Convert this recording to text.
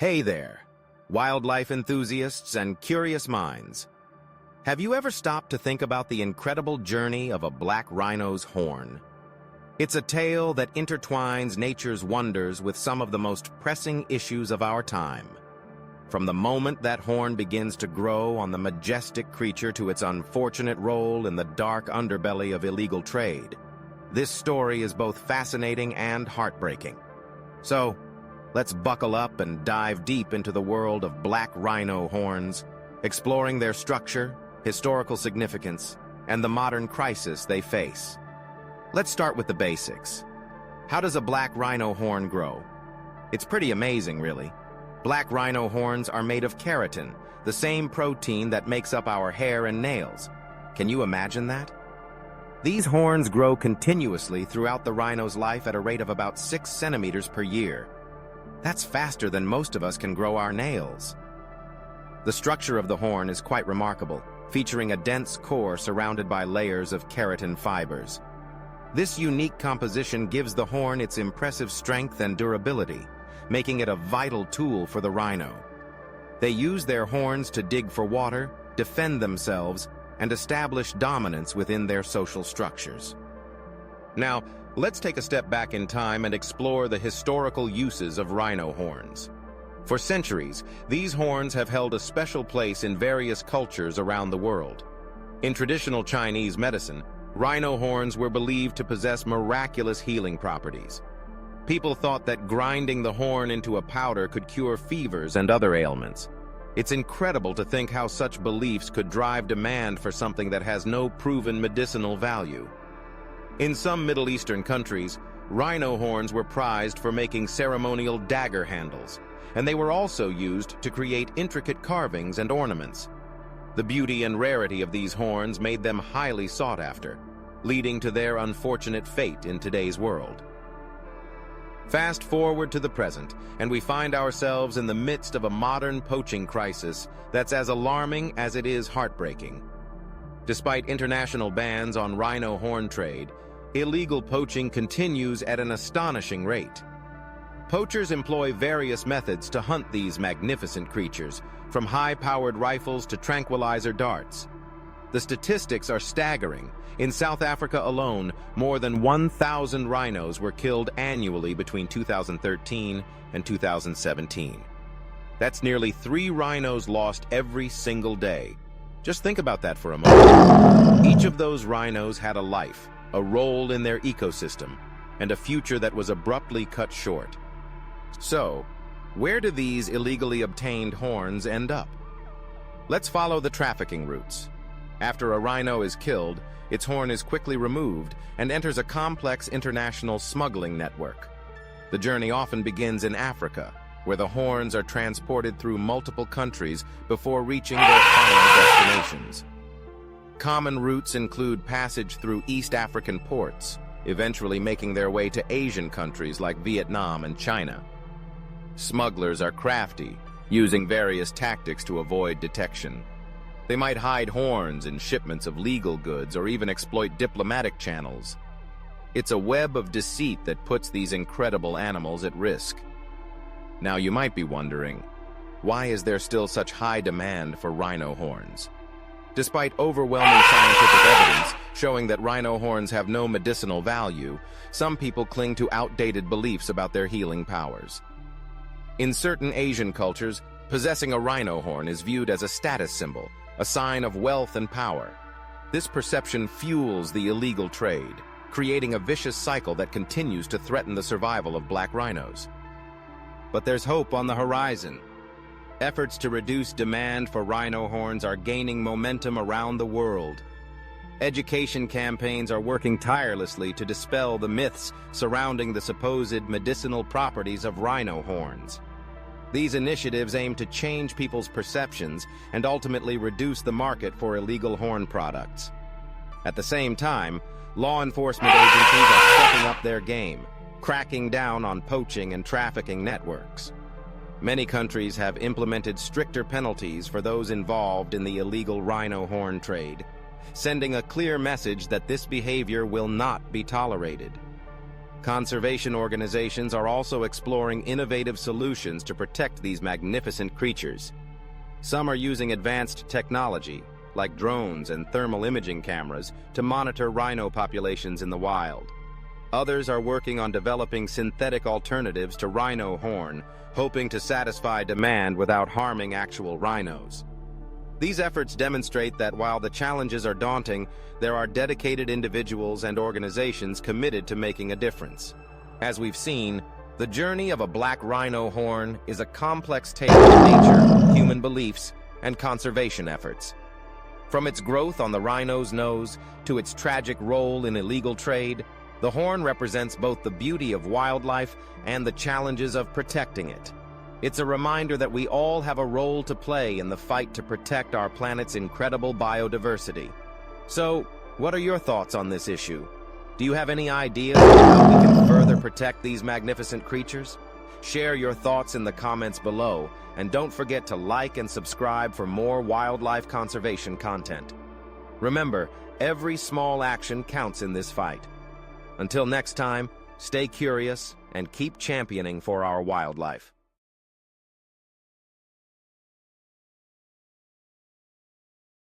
Hey there, wildlife enthusiasts and curious minds. Have you ever stopped to think about the incredible journey of a black rhino's horn? It's a tale that intertwines nature's wonders with some of the most pressing issues of our time. From the moment that horn begins to grow on the majestic creature to its unfortunate role in the dark underbelly of illegal trade, this story is both fascinating and heartbreaking. So, let's buckle up and dive deep into the world of black rhino horns, exploring their structure, historical significance, and the modern crisis they face. Let's start with the basics. How does a black rhino horn grow? It's pretty amazing, really. Black rhino horns are made of keratin, the same protein that makes up our hair and nails. Can you imagine that? These horns grow continuously throughout the rhino's life at a rate of about 6 centimeters per year. That's faster than most of us can grow our nails. The structure of the horn is quite remarkable, featuring a dense core surrounded by layers of keratin fibers. This unique composition gives the horn its impressive strength and durability, making it a vital tool for the rhino. They use their horns to dig for water, defend themselves, and establish dominance within their social structures. Now, let's take a step back in time and explore the historical uses of rhino horns. For centuries, these horns have held a special place in various cultures around the world. In traditional Chinese medicine, rhino horns were believed to possess miraculous healing properties. People thought that grinding the horn into a powder could cure fevers and other ailments. It's incredible to think how such beliefs could drive demand for something that has no proven medicinal value. In some Middle Eastern countries, rhino horns were prized for making ceremonial dagger handles, and they were also used to create intricate carvings and ornaments. The beauty and rarity of these horns made them highly sought after, leading to their unfortunate fate in today's world. Fast forward to the present, and we find ourselves in the midst of a modern poaching crisis that's as alarming as it is heartbreaking. Despite international bans on rhino horn trade, illegal poaching continues at an astonishing rate. Poachers employ various methods to hunt these magnificent creatures, from high-powered rifles to tranquilizer darts. The statistics are staggering. In South Africa alone, more than 1,000 rhinos were killed annually between 2013 and 2017. That's nearly 3 rhinos lost every single day. Just think about that for a moment. Each of those rhinos had a life, a role in their ecosystem, and a future that was abruptly cut short. So, where do these illegally obtained horns end up? Let's follow the trafficking routes. After a rhino is killed, its horn is quickly removed and enters a complex international smuggling network. The journey often begins in Africa, where the horns are transported through multiple countries before reaching their final destinations. Common routes include passage through East African ports, eventually making their way to Asian countries like Vietnam and China. Smugglers are crafty, using various tactics to avoid detection. They might hide horns in shipments of legal goods or even exploit diplomatic channels. It's a web of deceit that puts these incredible animals at risk. Now you might be wondering, why is there still such high demand for rhino horns? Despite overwhelming scientific evidence showing that rhino horns have no medicinal value, some people cling to outdated beliefs about their healing powers. In certain Asian cultures, possessing a rhino horn is viewed as a status symbol, a sign of wealth and power. This perception fuels the illegal trade, creating a vicious cycle that continues to threaten the survival of black rhinos. But there's hope on the horizon. Efforts to reduce demand for rhino horns are gaining momentum around the world. Education campaigns are working tirelessly to dispel the myths surrounding the supposed medicinal properties of rhino horns. These initiatives aim to change people's perceptions and ultimately reduce the market for illegal horn products. At the same time, law enforcement agencies are stepping up their game, cracking down on poaching and trafficking networks. Many countries have implemented stricter penalties for those involved in the illegal rhino horn trade, sending a clear message that this behavior will not be tolerated. Conservation organizations are also exploring innovative solutions to protect these magnificent creatures. Some are using advanced technology, like drones and thermal imaging cameras, to monitor rhino populations in the wild. Others are working on developing synthetic alternatives to rhino horn, hoping to satisfy demand without harming actual rhinos. These efforts demonstrate that while the challenges are daunting, there are dedicated individuals and organizations committed to making a difference. As we've seen, the journey of a black rhino horn is a complex tale of nature, human beliefs, and conservation efforts. From its growth on the rhino's nose to its tragic role in illegal trade, the horn represents both the beauty of wildlife and the challenges of protecting it. It's a reminder that we all have a role to play in the fight to protect our planet's incredible biodiversity. So, what are your thoughts on this issue? Do you have any ideas on how we can further protect these magnificent creatures? Share your thoughts in the comments below, and don't forget to like and subscribe for more wildlife conservation content. Remember, every small action counts in this fight. Until next time, stay curious and keep championing for our wildlife.